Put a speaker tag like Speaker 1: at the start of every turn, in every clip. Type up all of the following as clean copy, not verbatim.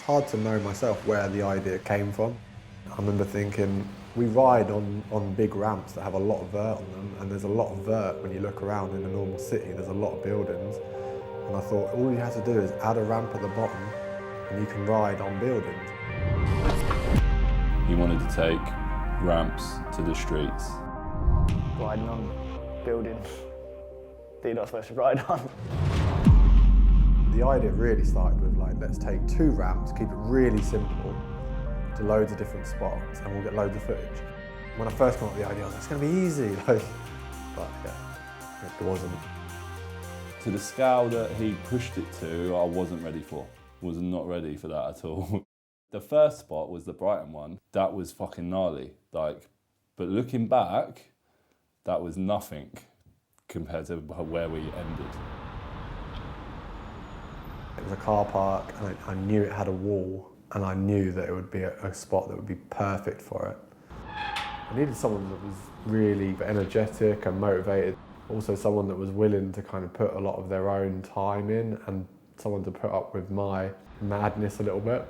Speaker 1: hard to know myself where the idea came from. I remember thinking, we ride on big ramps that have a lot of vert on them, and there's a lot of vert when you look around in a normal city, there's a lot of buildings. And I thought, all you have to do is add a ramp at the bottom, and you can ride on buildings.
Speaker 2: He wanted to take ramps to the streets.
Speaker 3: Riding on buildings that you're not supposed to ride on.
Speaker 1: The idea really started with like, let's take 2 ramps, keep it really simple, to loads of different spots, and we'll get loads of footage. When I first came up with the idea, I was like, it's going to be easy, but yeah, it wasn't.
Speaker 2: To the scale that he pushed it to, I wasn't ready for. Was not ready for that at all. The first spot was the Brighton one. That was fucking gnarly. Like, but looking back, that was nothing compared to where we ended.
Speaker 1: It was a car park, and I knew it had a wall, and I knew that it would be a spot that would be perfect for it. I needed someone that was really energetic and motivated. Also someone that was willing to kind of put a lot of their own time in, and someone to put up with my madness a little bit.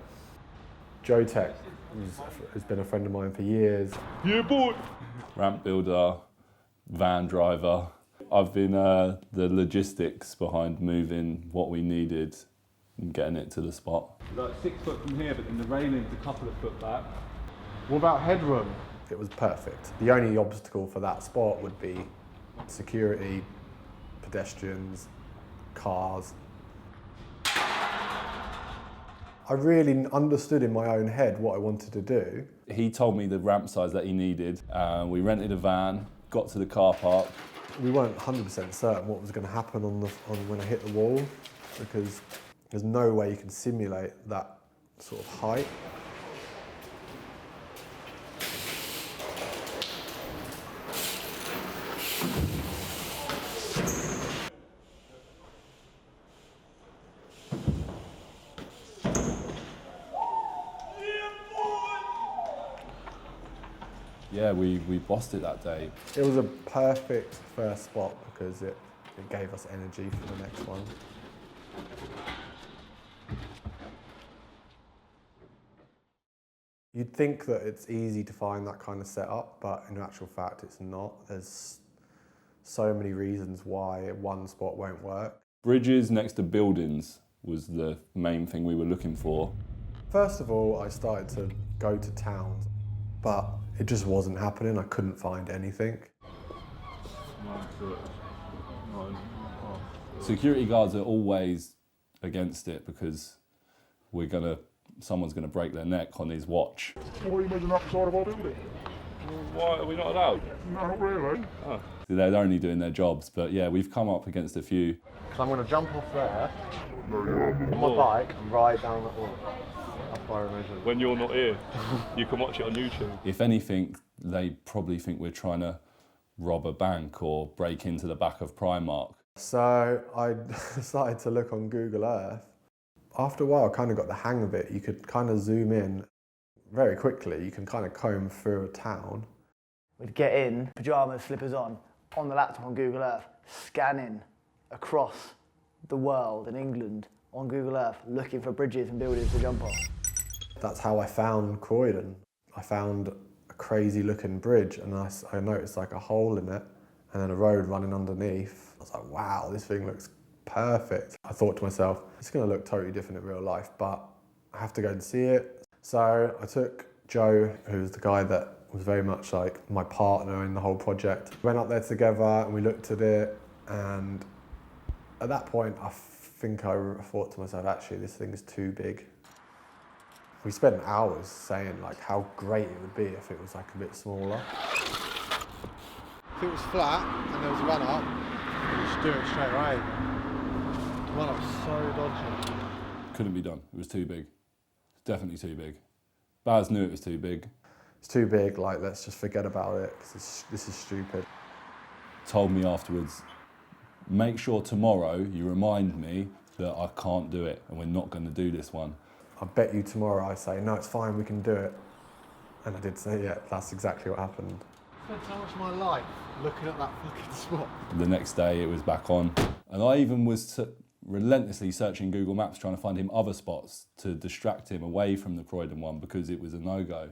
Speaker 1: Joe Tech has been a friend of mine for years.
Speaker 2: Yeah, boy! Ramp builder, van driver. I've been the logistics behind moving what we needed and getting it to the spot.
Speaker 4: Like 6 foot from here, but then the railing's a couple of foot back.
Speaker 5: What about headroom?
Speaker 1: It was perfect. The only obstacle for that spot would be security, pedestrians, cars. I really understood in my own head what I wanted to do.
Speaker 2: He told me the ramp size that he needed. We rented a van, got to the car park.
Speaker 1: We weren't 100% certain what was going to happen on when I hit the wall, because there's no way you can simulate that sort of height.
Speaker 2: Yeah, we bossed it that day.
Speaker 1: It was a perfect first spot because it gave us energy for the next one. You'd think that it's easy to find that kind of setup, but in actual fact it's not. There's so many reasons why one spot won't work.
Speaker 2: Bridges next to buildings was the main thing we were looking for.
Speaker 1: First of all, I started to go to towns, but it just wasn't happening. I couldn't find anything.
Speaker 4: 9 foot. 9.
Speaker 2: Security guards are always against it because someone's gonna break their neck on his watch.
Speaker 5: What are you measuring outside of our building?
Speaker 2: Why are we not allowed?
Speaker 5: No, not really.
Speaker 2: Oh. They're only doing their jobs, but yeah, we've come up against a few.
Speaker 1: Because I'm going to jump off there, on my bike, and ride down that wall.
Speaker 4: When you're not here, you can watch it on YouTube.
Speaker 2: If anything, they probably think we're trying to rob a bank or break into the back of Primark.
Speaker 1: So I started to look on Google Earth. After a while, I kind of got the hang of it. You could kind of zoom in very quickly. You can kind of comb through a town.
Speaker 3: We'd get in, pyjamas, slippers on the laptop on Google Earth, scanning across the world and England on Google Earth, looking for bridges and buildings to jump on.
Speaker 1: That's how I found Croydon. I found a crazy looking bridge, and I noticed like a hole in it and then a road running underneath. I was like, wow, this thing looks perfect. I thought to myself, it's going to look totally different in real life, but I have to go and see it. So I took Joe, who was the guy that was very much like my partner in the whole project. We went up there together and we looked at it, and at that point I think I thought to myself, actually this thing is too big. We spent hours saying like how great it would be if it was like a bit smaller.
Speaker 5: If it was flat and there was a run up, you should do it straight away. The run up's so dodgy.
Speaker 2: Couldn't be done. It was too big. Definitely too big. Baz knew it was too big.
Speaker 1: It's too big, like let's just forget about it because this is stupid.
Speaker 2: Told me afterwards, make sure tomorrow you remind me that I can't do it and we're not going to do this one.
Speaker 1: I bet you tomorrow I say, no, it's fine, we can do it. And I did say, yeah, that's exactly what happened.
Speaker 5: I spent so much of my life looking at that fucking spot.
Speaker 2: The next day it was back on. And I even was relentlessly searching Google Maps, trying to find him other spots to distract him away from the Croydon one because it was a no-go.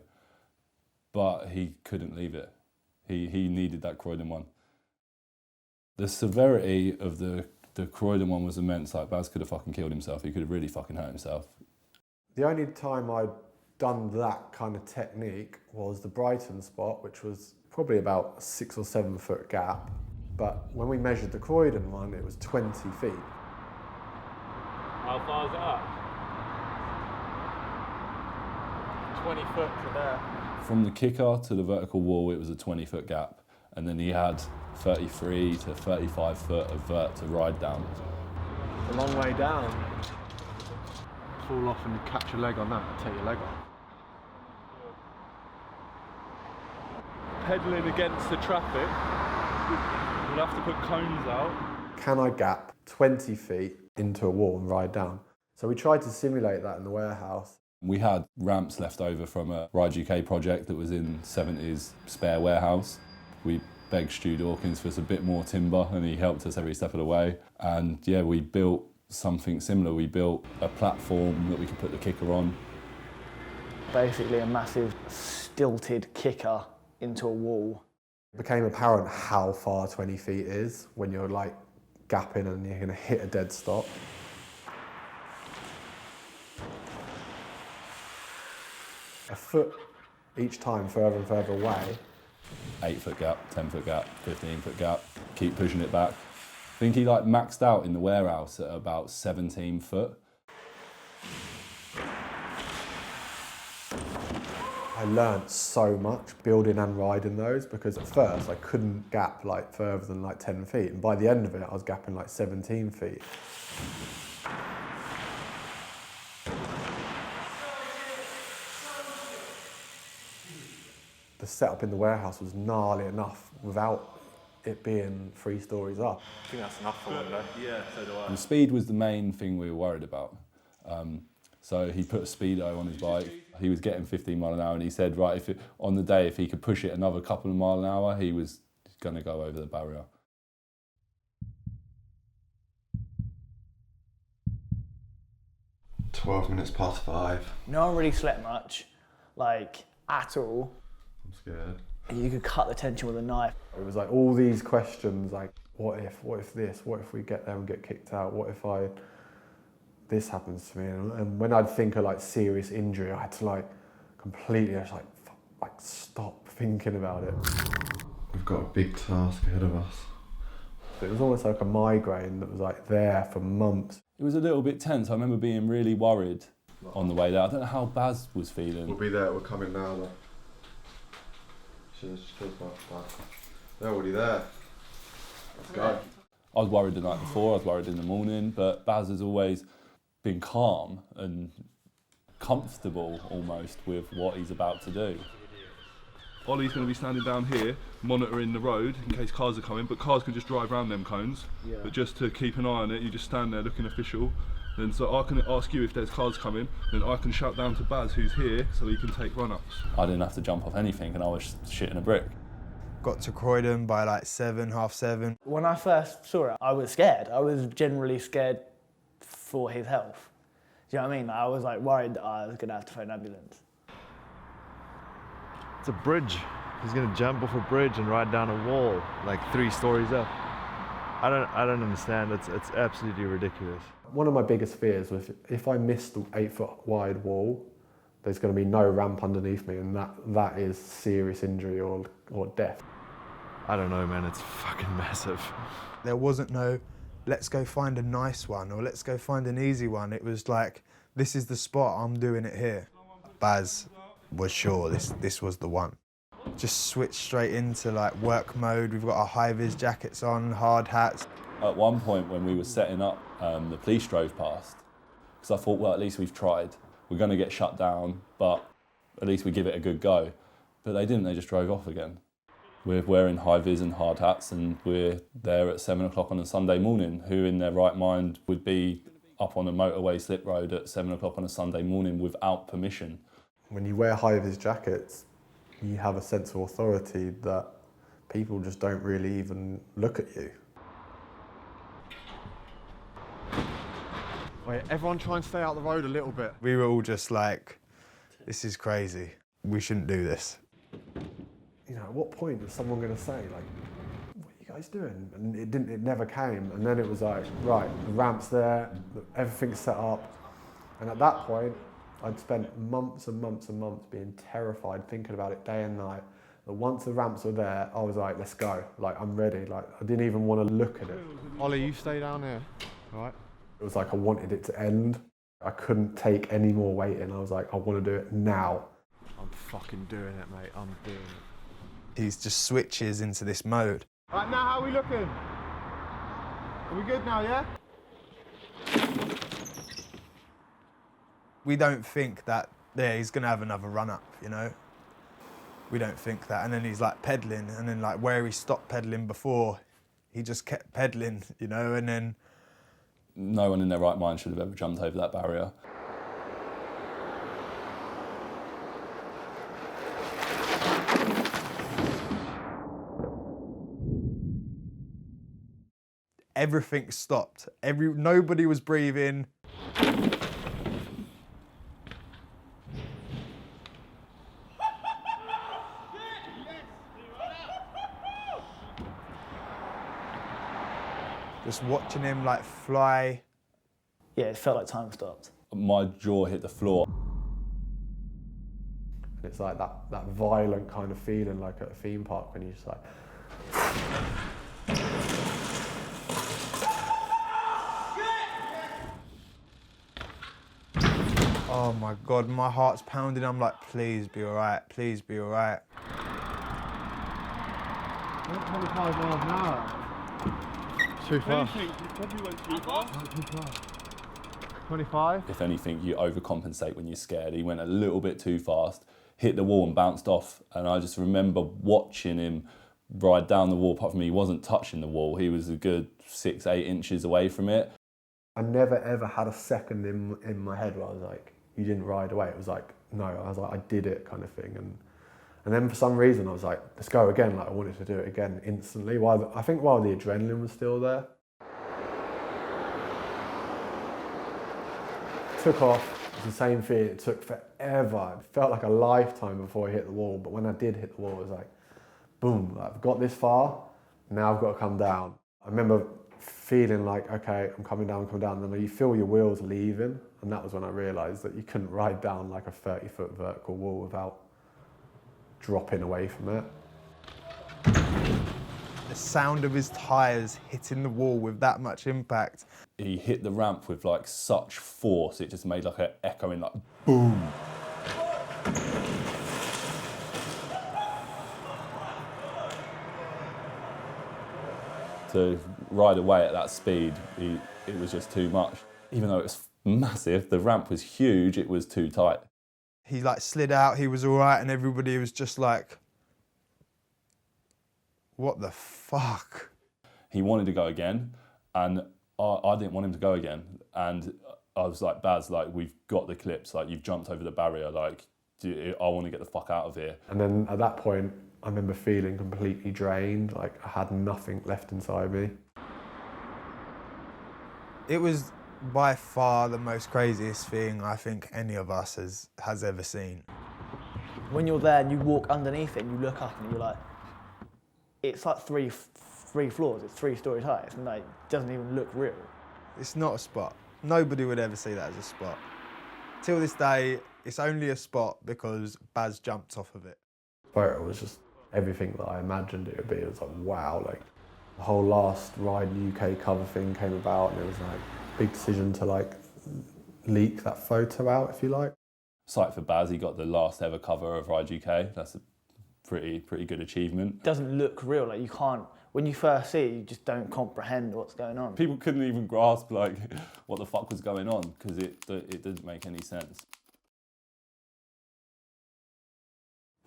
Speaker 2: But he couldn't leave it. He needed that Croydon one. The severity of the Croydon one was immense. Like, Baz could have fucking killed himself. He could have really fucking hurt himself.
Speaker 1: The only time I'd done that kind of technique was the Brighton spot, which was probably about a 6 or 7 foot gap. But when we measured the Croydon one, it was 20 feet.
Speaker 4: How far is that?
Speaker 3: 20 foot to there.
Speaker 2: From the kicker to the vertical wall, it was a 20-foot gap. And then he had 33 to 35 foot of vert to ride down.
Speaker 5: A long way down. Fall off and catch your leg on that, take your leg off.
Speaker 4: Pedaling against the traffic. We'll have to put cones out.
Speaker 1: Can I gap 20 feet into a wall and ride down? So we tried to simulate that in the warehouse.
Speaker 2: We had ramps left over from a Ride UK project that was in 70s spare warehouse. We begged Stu Dawkins for a bit more timber and he helped us every step of the way. And yeah, we built something similar. We built a platform that we could put the kicker on.
Speaker 3: Basically a massive stilted kicker into a wall.
Speaker 1: It became apparent how far 20 feet is when you're like gapping and you're going to hit a dead stop. A foot each time further and further away.
Speaker 2: 8-foot gap, 10-foot gap, 15-foot gap, keep pushing it back. I think he like maxed out in the warehouse at about 17 foot.
Speaker 1: I learnt so much building and riding those because at first I couldn't gap like further than like 10 feet and by the end of it I was gapping like 17 feet. The setup in the warehouse was gnarly enough without it being 3 stories up.
Speaker 5: I think that's enough for one day.
Speaker 4: Yeah, so do I.
Speaker 2: And speed was the main thing we were worried about. So he put a speedo on his bike. He was getting 15 mile an hour and he said, right, on the day, if he could push it another couple of mile an hour, he was going to go over the barrier.
Speaker 5: £5.
Speaker 3: No one really slept much, like at all.
Speaker 5: I'm scared.
Speaker 3: You could cut the tension with a knife.
Speaker 1: It was like all these questions like, what if this, what if we get there and get kicked out, what if this happens to me? And when I'd think of like serious injury, I had to like completely just like stop thinking about it.
Speaker 5: We've got a big task ahead of us.
Speaker 1: It was almost like a migraine that was like there for months.
Speaker 2: It was a little bit tense. I remember being really worried on the way there. I don't know how Baz was feeling.
Speaker 5: We'll be there, we're coming now though. They're already there. Let's go.
Speaker 2: I was worried the night before, I was worried in the morning, but Baz has always been calm and comfortable almost with what he's about to do.
Speaker 4: Ollie's going to be standing down here, monitoring the road in case cars are coming, but cars can just drive around them cones. Yeah. But just to keep an eye on it, you just stand there looking official. Then so I can ask you if there's cars coming, then I can shout down to Baz who's here so he can take run-ups.
Speaker 2: I didn't have to jump off anything and I was shitting a brick.
Speaker 6: Got to Croydon by like 7, half 7.
Speaker 3: When I first saw it, I was scared. I was generally scared for his health. Do you know what I mean? I was like worried that I was going to have to phone an ambulance.
Speaker 7: It's a bridge. He's gonna jump off a bridge and ride down a wall, like 3 stories up. I don't understand. It's absolutely ridiculous.
Speaker 1: One of my biggest fears was if I missed the 8-foot wide wall, there's going to be no ramp underneath me, and that is serious injury or death.
Speaker 7: I don't know, man. It's fucking massive.
Speaker 6: There wasn't no, let's go find a nice one or let's go find an easy one. It was like, this is the spot, I'm doing it here. Baz was sure this was the one. Just switched straight into like work mode. We've got our high-vis jackets on, hard hats.
Speaker 2: At one point when we were setting up, the police drove past, because I thought, well, at least we've tried. We're going to get shut down, but at least we give it a good go. But they didn't, they just drove off again. We're wearing high-vis and hard hats and we're there at 7 o'clock on a Sunday morning. Who in their right mind would be up on a motorway slip road at 7 o'clock on a Sunday morning without permission?
Speaker 1: When you wear high-vis jackets, you have a sense of authority that people just don't really even look at you.
Speaker 5: Wait, everyone try and stay out the road a little bit.
Speaker 6: We were all just like, this is crazy. We shouldn't do this.
Speaker 1: You know, at what point is someone going to say, like, what are you guys doing? And it never came. And then it was like, right, the ramp's there, everything's set up. And at that point, I'd spent months and months and months being terrified, thinking about it day and night. But once the ramps were there, I was like, let's go. Like, I'm ready. Like, I didn't even want to look at it.
Speaker 5: Ollie, you stay down here, all right?
Speaker 1: It was like I wanted it to end. I couldn't take any more waiting. I was like, I want to do it now.
Speaker 5: I'm fucking doing it, mate. I'm doing it.
Speaker 6: He just switches into this mode.
Speaker 5: Right, now how are we looking? Are we good now, yeah?
Speaker 6: We don't think that, yeah, he's going to have another run-up, you know? We don't think that. And then he's like pedalling, and then like where he stopped pedalling before, he just kept pedalling, you know, and then...
Speaker 2: No one in their right mind should have ever jumped over that barrier.
Speaker 6: Everything stopped. Nobody was breathing. Just watching him like fly.
Speaker 3: Yeah, it felt like time stopped.
Speaker 2: My jaw hit the floor.
Speaker 1: And it's like that violent kind of feeling like at a theme park when you're just like...
Speaker 6: Oh my God, my heart's pounding. I'm like, please be all right, please be all right.
Speaker 5: 25 miles an hour. Too fast.
Speaker 4: You probably went too fast.
Speaker 5: 25?
Speaker 2: If anything, you overcompensate when you're scared. He went a little bit too fast, hit the wall and bounced off. And I just remember watching him ride down the wall. Apart from me, he wasn't touching the wall. He was a good 6-8 inches away from it.
Speaker 1: I never ever had a second in my head where I was like, you didn't ride away. It was like, no, I was like, I did it kind of thing. And then for some reason I was like, let's go again. Like I wanted to do it again instantly. I think while the adrenaline was still there. Took off, it was the same feeling. It took forever. It felt like a lifetime before I hit the wall. But when I did hit the wall, it was like, boom, I've got this far. Now I've got to come down. I remember feeling like, okay, I'm coming down. And then you feel your wheels leaving. And that was when I realised that you couldn't ride down like a 30-foot vertical wall without dropping away from it.
Speaker 6: The sound of his tyres hitting the wall with that much impact.
Speaker 2: He hit the ramp with like such force, it just made like an echoing like boom. To ride away at that speed, it was just too much. Even though it was massive, the ramp was huge, it was too tight.
Speaker 6: He like slid out, he was all right, and everybody was just like, what the fuck?
Speaker 2: He wanted to go again, and I didn't want him to go again. And I was like, Baz, like, we've got the clips, like, you've jumped over the barrier, like, I want to get the fuck out of here.
Speaker 1: And then at that point, I remember feeling completely drained, like I had nothing left inside me.
Speaker 6: It was by far the most craziest thing I think any of us has ever seen.
Speaker 3: When you're there and you walk underneath it and you look up and you're like, it's like three floors, it's 3 stories high, and like, it doesn't even look real.
Speaker 6: It's not a spot. Nobody would ever see that as a spot. Till this day, it's only a spot because Baz jumped off of it.
Speaker 1: Photo was just everything that I imagined it would be. It was like, wow, like the whole Last Ride UK cover thing came about, and it was like a big decision to like leak that photo out, if you like.
Speaker 2: Sight for Baz, he got the last ever cover of Ride UK. That's a pretty good achievement.
Speaker 3: It doesn't look real, like you can't, when you first see it, you just don't comprehend what's going on.
Speaker 2: People couldn't even grasp like what the fuck was going on because it didn't make any sense.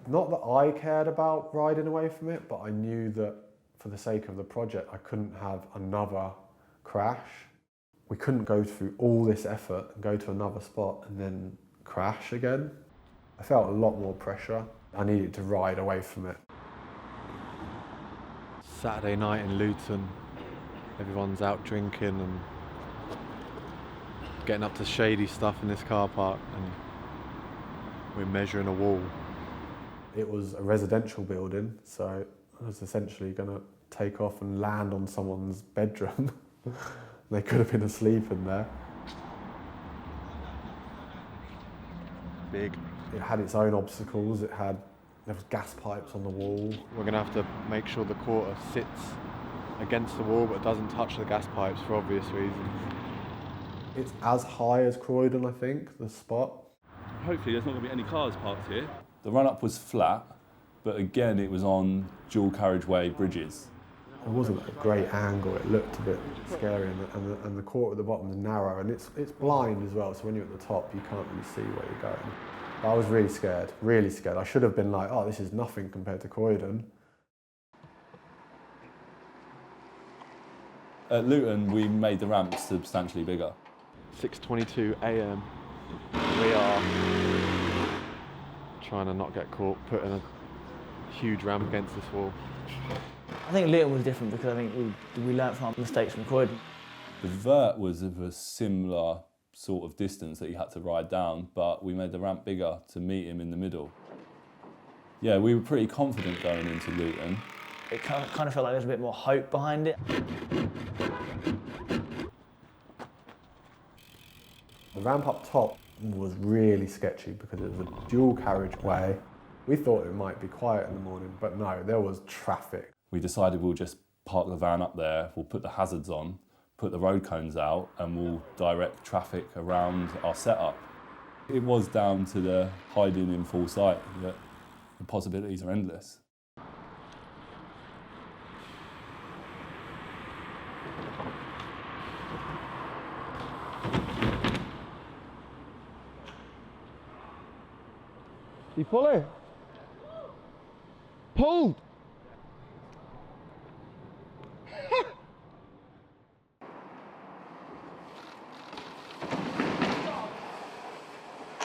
Speaker 1: Not that I cared about riding away from it, but I knew that for the sake of the project, I couldn't have another crash. We couldn't go through all this effort and go to another spot and then crash again. I felt a lot more pressure. I needed to ride away from it.
Speaker 5: Saturday night in Luton, everyone's out drinking and getting up to shady stuff in this car park, and we're measuring a wall.
Speaker 1: It was a residential building, so I was essentially going to take off and land on someone's bedroom. They could have been asleep in there.
Speaker 5: Big.
Speaker 1: It had its own obstacles. There was gas pipes on the wall.
Speaker 5: We're going to have to make sure the quarter sits against the wall but doesn't touch the gas pipes for obvious reasons.
Speaker 1: It's as high as Croydon, I think, the spot.
Speaker 4: Hopefully there's not going to be any cars parked here.
Speaker 2: The run-up was flat, but again, it was on dual carriageway bridges.
Speaker 1: It wasn't a great angle. It looked a bit scary, and the quarter at the bottom is narrow, and it's blind as well, so when you're at the top, you can't really see where you're going. But I was really scared, really scared. I should have been like, oh, this is nothing compared to Croydon.
Speaker 2: At Luton, we made the ramps substantially bigger.
Speaker 5: 6:22 a.m. We are trying to not get caught putting a huge ramp against this wall.
Speaker 3: I think Luton was different because I think we learnt from our mistakes from Croydon.
Speaker 2: The vert was of a similar sort of distance that you had to ride down, but we made the ramp bigger to meet him in the middle. Yeah, we were pretty confident going into Luton.
Speaker 3: It kind of felt like there was a bit more hope behind it.
Speaker 1: The ramp up top was really sketchy because it was a dual carriageway. We thought it might be quiet in the morning, but no, there was traffic.
Speaker 2: We decided we'll just park the van up there, we'll put the hazards on, put the road cones out, and we'll direct traffic around our setup. It was down to the hiding in full sight that the possibilities are endless.
Speaker 5: You pull it? Pull!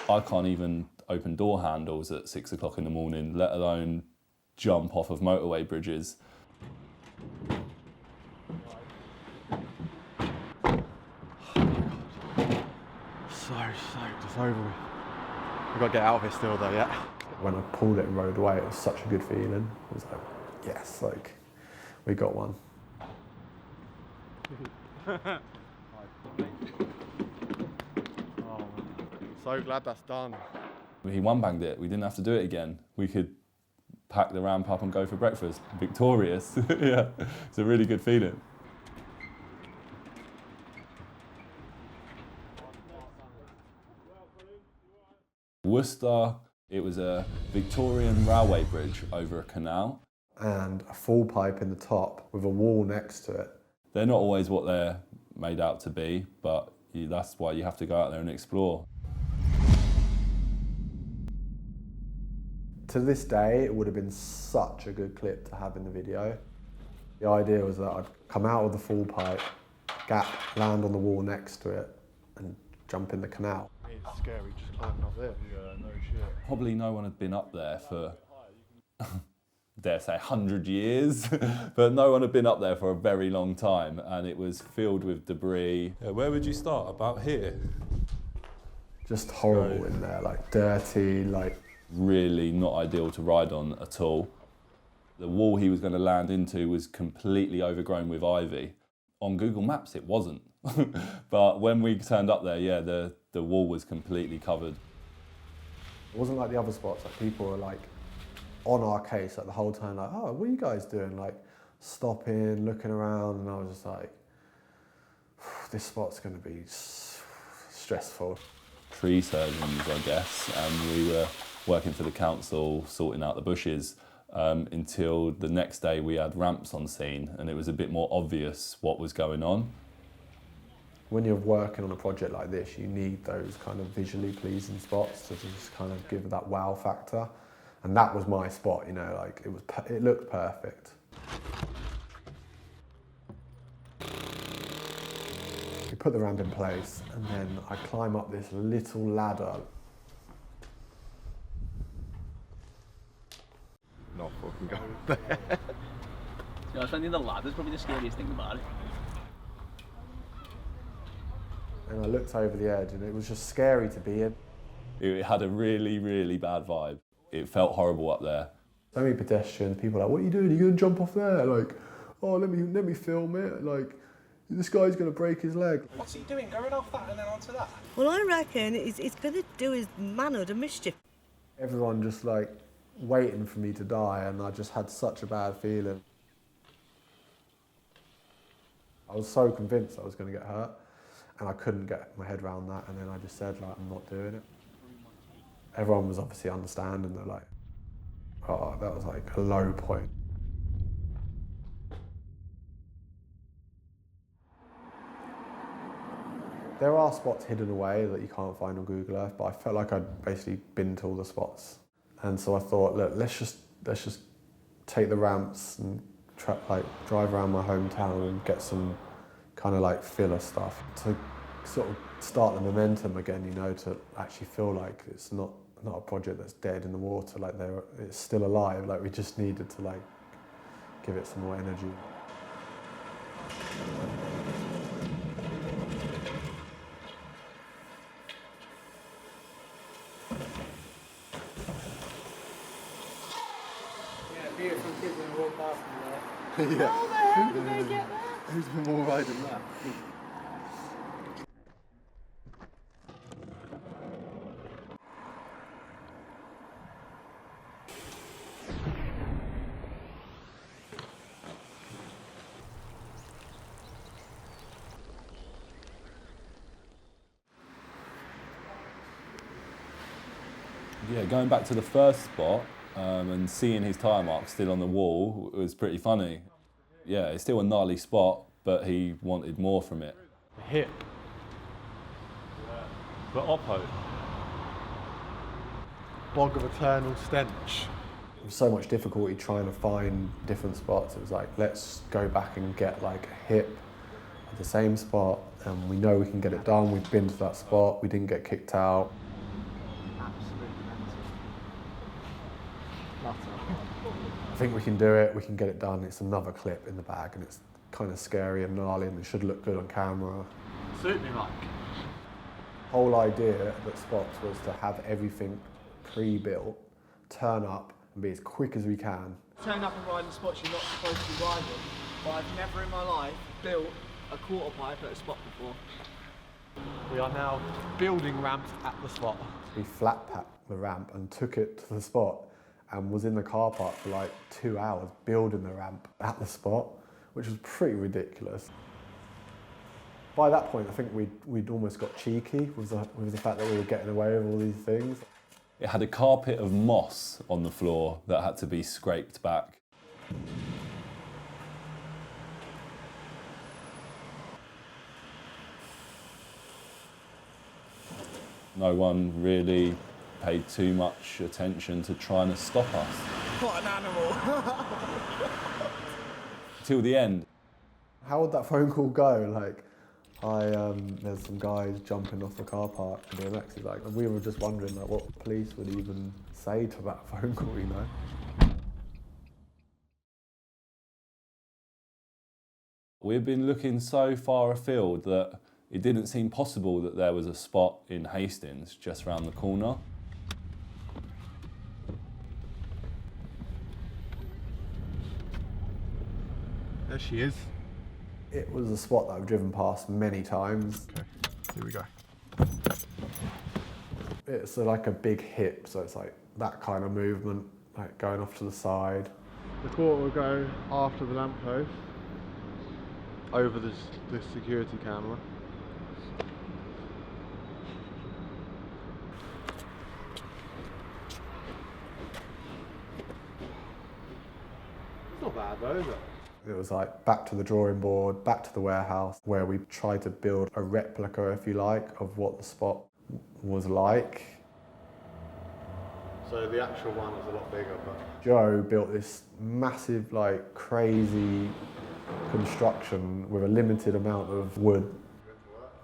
Speaker 2: I can't even open door handles at 6 o'clock in the morning, let alone jump off of motorway bridges.
Speaker 5: So soaked, it's over with. We've got to get out of here still though, yeah?
Speaker 1: When I pulled it and rode away, it was such a good feeling. It was like, yes, like, we got one.
Speaker 5: So glad that's done.
Speaker 2: He one-banged it, we didn't have to do it again. We could pack the ramp up and go for breakfast. Victorious, yeah, it's a really good feeling. Worcester, it was a Victorian railway bridge over a canal.
Speaker 1: And a full pipe in the top with a wall next to it.
Speaker 2: They're not always what they're made out to be, but that's why you have to go out there and explore.
Speaker 1: To this day, it would have been such a good clip to have in the video. The idea was that I'd come out of the full pipe, gap, land on the wall next to it, and jump in the canal.
Speaker 5: It's scary just climbing up there.
Speaker 4: Yeah, no shit.
Speaker 2: Probably no one had been up there for, dare say, 100 years, but no one had been up there for a very long time, and it was filled with debris.
Speaker 4: Yeah, where would you start? About here?
Speaker 1: Just horrible in there, like dirty, like...
Speaker 2: Really not ideal to ride on at all. The wall he was going to land into was completely overgrown with ivy. On Google Maps it wasn't, but when we turned up there, yeah, the wall was completely covered.
Speaker 1: It wasn't like the other spots, like people were like on our case like the whole time, like, oh, what are you guys doing? Like stopping, looking around, and I was just like, this spot's going to be stressful.
Speaker 2: Tree surgeons, I guess, and we were working for the council, sorting out the bushes, until the next day we had ramps on scene and it was a bit more obvious what was going on.
Speaker 1: When you're working on a project like this, you need those kind of visually pleasing spots to just kind of give that wow factor. And that was my spot, you know, like it looked perfect. We put the ramp in place and then I climb up this little ladder.
Speaker 5: Not fucking go.
Speaker 8: I think the ladder's probably the scariest thing about it.
Speaker 1: And I looked over the edge and it was just scary to be in.
Speaker 2: It had a really, really bad vibe. It felt horrible up there.
Speaker 1: So many pedestrians, people are like, what are you doing? Are you going to jump off there? Like, oh, let me film it. Like, this guy's going to break his leg.
Speaker 8: What's he doing, going off that and then onto that?
Speaker 9: Well, I reckon it's going to do his manhood a mischief.
Speaker 1: Everyone just like waiting for me to die, and I just had such a bad feeling. I was so convinced I was going to get hurt, and I couldn't get my head around that, and then I just said, like, I'm not doing it. Everyone was obviously understanding. They're like, oh, that was like a low point. There are spots hidden away that you can't find on Google Earth, but I felt like I'd basically been to all the spots. And so I thought, look, let's just take the ramps and drive around my hometown and get some kind of like filler stuff to sort of start the momentum again, you know, to actually feel like it's not a project that's dead in the water, like it's still alive. Like, we just needed to like give it some more energy.
Speaker 5: Beautiful kids when they walk past me there.
Speaker 3: Yeah.
Speaker 5: How the hell did they get there? Who's been more right than that?
Speaker 2: Yeah, going back to the first spot and seeing his tyre mark still on the wall was pretty funny. Yeah, it's still a gnarly spot, but he wanted more from it.
Speaker 5: The hip. The oppo. Bog of eternal stench.
Speaker 1: There was so much difficulty trying to find different spots. It was like, let's go back and get like a hip at the same spot, and we know we can get it done. We've been to that spot, we didn't get kicked out. I think we can do it, we can get it done. It's another clip in the bag, and it's kind of scary and gnarly, and it should look good on camera.
Speaker 5: Suit me, Mike.
Speaker 1: Whole idea at Spots was to have everything pre-built, turn up and be as quick as we can.
Speaker 10: Turn up and ride in spots you're not supposed to be riding, but I've never in my life built a quarter pipe at a spot before.
Speaker 5: We are now building ramps at the spot.
Speaker 1: We flat packed the ramp and took it to the spot, and was in the car park for like 2 hours building the ramp at the spot, which was pretty ridiculous. By that point, I think we'd almost got cheeky with the fact that we were getting away with all these things.
Speaker 2: It had a carpet of moss on the floor that had to be scraped back. No one really paid too much attention to trying to stop us.
Speaker 10: What an animal!
Speaker 2: Till the end.
Speaker 1: How would that phone call go? Like, there's some guys jumping off the car park and BMXs, like, and we were just wondering like what police would even say to that phone call, you know?
Speaker 2: We've been looking so far afield that it didn't seem possible that there was a spot in Hastings just round the corner.
Speaker 5: There she is.
Speaker 1: It was a spot that I've driven past many times.
Speaker 6: Okay, here we go.
Speaker 1: It's like a big hip, so it's like that kind of movement, like going off to the side.
Speaker 5: The quarter will go after the lamppost, over the security camera. It's not bad though, is it?
Speaker 1: It was like back to the drawing board, back to the warehouse, where we tried to build a replica, if you like, of what the spot was like.
Speaker 5: So the actual one is a lot bigger, but...
Speaker 1: Joe built this massive, like, crazy construction with a limited amount of wood.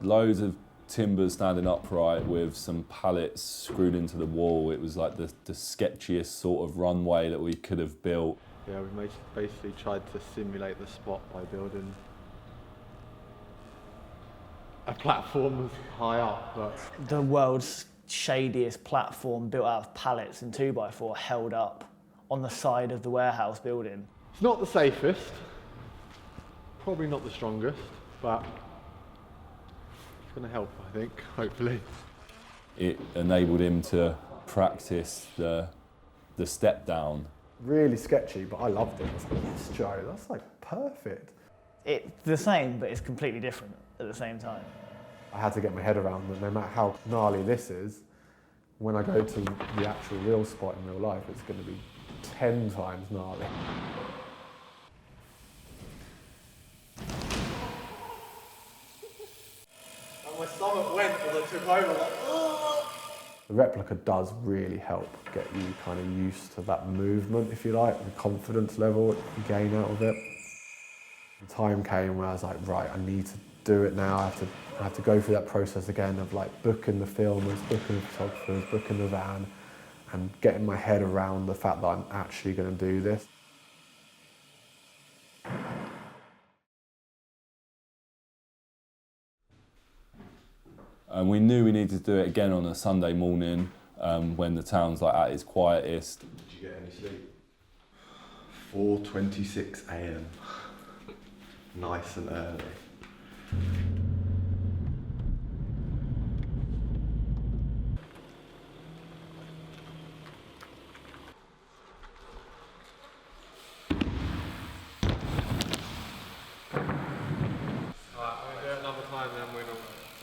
Speaker 2: Loads of timbers standing upright with some pallets screwed into the wall. It was like the sketchiest sort of runway that we could have built.
Speaker 5: Yeah, we basically tried to simulate the spot by building a platform high up, but
Speaker 3: The world's shadiest platform built out of pallets and 2x4 held up on the side of the warehouse building.
Speaker 5: it's not the safest, probably not the strongest, but it's going to help, I think, hopefully.
Speaker 2: It enabled him to practice the step down.
Speaker 1: Really sketchy, but I loved it. I was like, yes, Joe, that's like perfect.
Speaker 3: It's the same, but it's completely different at the same time.
Speaker 1: I had to get my head around that no matter how gnarly this is, when I go to the actual real spot in real life, it's going to be 10 times gnarly.
Speaker 5: And my stomach went as I took over, like,
Speaker 1: The replica does really help get you kind of used to that movement, if you like, the confidence level you gain out of it. The time came where I was like, right, I need to do it now. I have to go through that process again of like booking the filmers, booking the photographers, booking the van, and getting my head around the fact that I'm actually going to do this.
Speaker 2: And we knew we needed to do it again on a Sunday morning when the town's like at its quietest.
Speaker 1: Did you get any sleep? 4:26 a.m. Nice and early.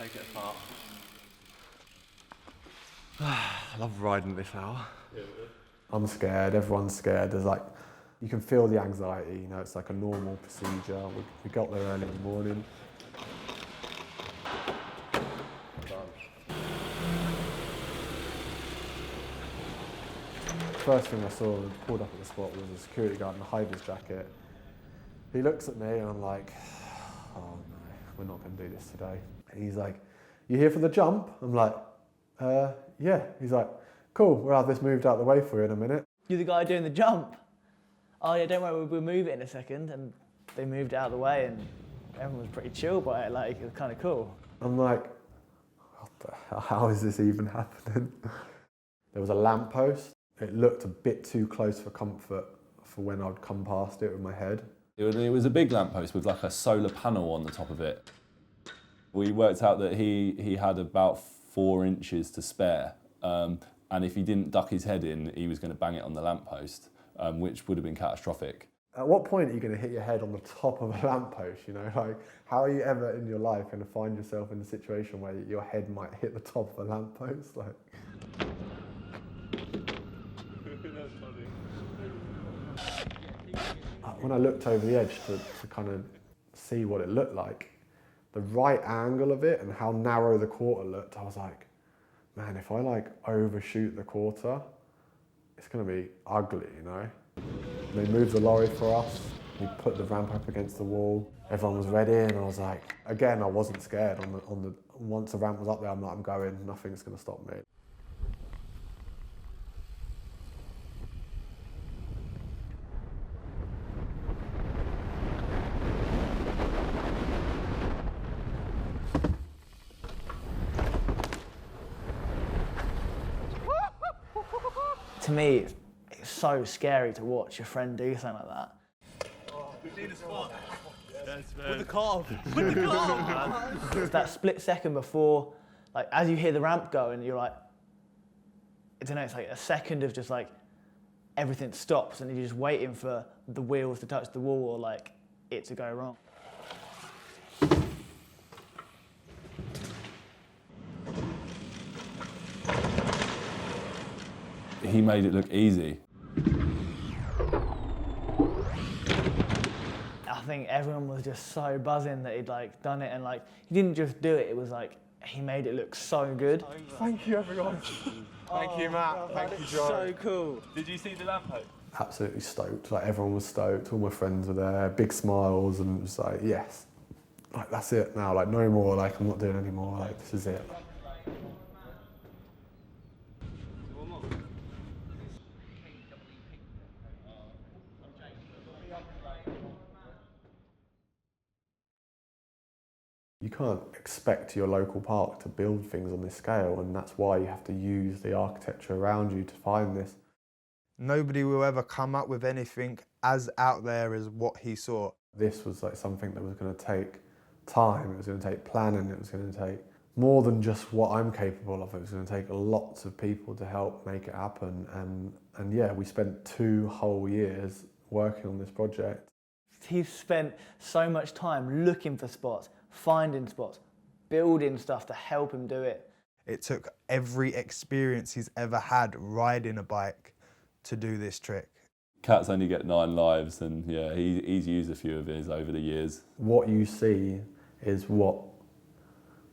Speaker 5: take it apart. I love riding this hour.
Speaker 1: I'm scared, everyone's scared. There's like, you can feel the anxiety, you know, it's like a normal procedure. We got there early in the morning. First thing I saw when I pulled up at the spot was a security guard in a high-vis jacket. He looks at me and I'm like, oh no, we're not going to do this today. And he's like, you here for the jump? I'm like, yeah. He's like, cool, we'll have this moved out the way for you in a minute.
Speaker 3: You're the guy doing the jump. Oh yeah, don't worry, we'll move it in a second. And they moved it out of the way and everyone was pretty chill by it, like it was kind of cool.
Speaker 1: I'm like, what the hell, how is this even happening? There was a lamppost. It looked a bit too close for comfort for when I'd come past it with my head.
Speaker 2: It was a big lamppost with like a solar panel on the top of it. We worked out that he had about 4 inches to spare, and if he didn't duck his head in, he was going to bang it on the lamppost, which would have been catastrophic.
Speaker 1: At what point are you going to hit your head on the top of a lamppost, you know? Like, how are you ever in your life going to find yourself in a situation where your head might hit the top of a lamppost? Like, when I looked over the edge to kind of see what it looked like, the right angle of it and how narrow the quarter looked, I was like, man, if I like overshoot the quarter, it's going to be ugly, you know? They moved the lorry for us. We put the ramp up against the wall. Everyone was ready, and I was like, again, I wasn't scared. Once the ramp was up there, I'm like, I'm going. Nothing's going to stop me.
Speaker 3: To me, it's so scary to watch your friend do something like that.
Speaker 10: We need a spot. Yes, man. With the calf. With the calf.
Speaker 3: It's that split second before, like, as you hear the ramp go and you're like, I don't know, it's like a second of just like, everything stops and you're just waiting for the wheels to touch the wall or like, it to go wrong.
Speaker 2: He made it look easy.
Speaker 3: I think everyone was just so buzzing that he'd like done it, and like he didn't just do it, it was like he made it look so good.
Speaker 5: Thank you, everyone. Thank you, Matt. Thank you, Joe.
Speaker 10: So cool. Did you see the lamppost?
Speaker 1: Absolutely stoked. Like, everyone was stoked. All my friends were there, big smiles, and it was like, yes, like that's it now. Like, no more. Like, I'm not doing any more. Like, this is it. You can't expect your local park to build things on this scale, and that's why you have to use the architecture around you to find this.
Speaker 6: Nobody will ever come up with anything as out there as what he saw.
Speaker 1: This was like something that was going to take time, it was going to take planning, it was going to take more than just what I'm capable of. It was going to take lots of people to help make it happen. And yeah, we spent 2 whole years working on this project.
Speaker 3: He's spent so much time looking for spots, finding spots, building stuff to help him do it.
Speaker 6: It took every experience he's ever had riding a bike to do this trick.
Speaker 2: Cats only get 9 lives, and yeah, he's used a few of his over the years.
Speaker 1: What you see is what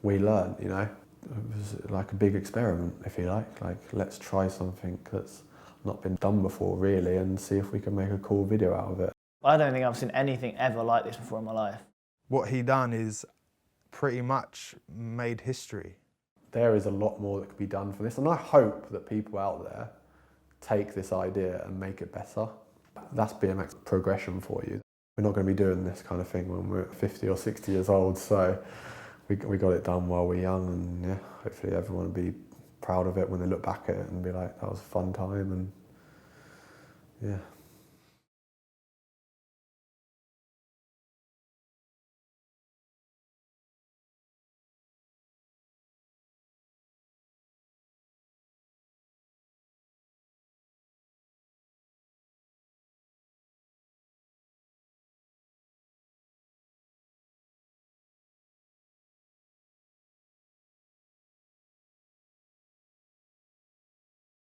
Speaker 1: we learned, you know. It was like a big experiment, if you like. Like, let's try something that's not been done before, really, and see if we can make a cool video out of it.
Speaker 3: I don't think I've seen anything ever like this before in my life.
Speaker 6: What he done is pretty much made history.
Speaker 1: There is a lot more that could be done for this, and I hope that people out there take this idea and make it better. That's BMX progression for you. We're not going to be doing this kind of thing when we're 50 or 60 years old, so we got it done while we're young, and yeah, hopefully everyone will be proud of it when they look back at it and be like, that was a fun time, and yeah.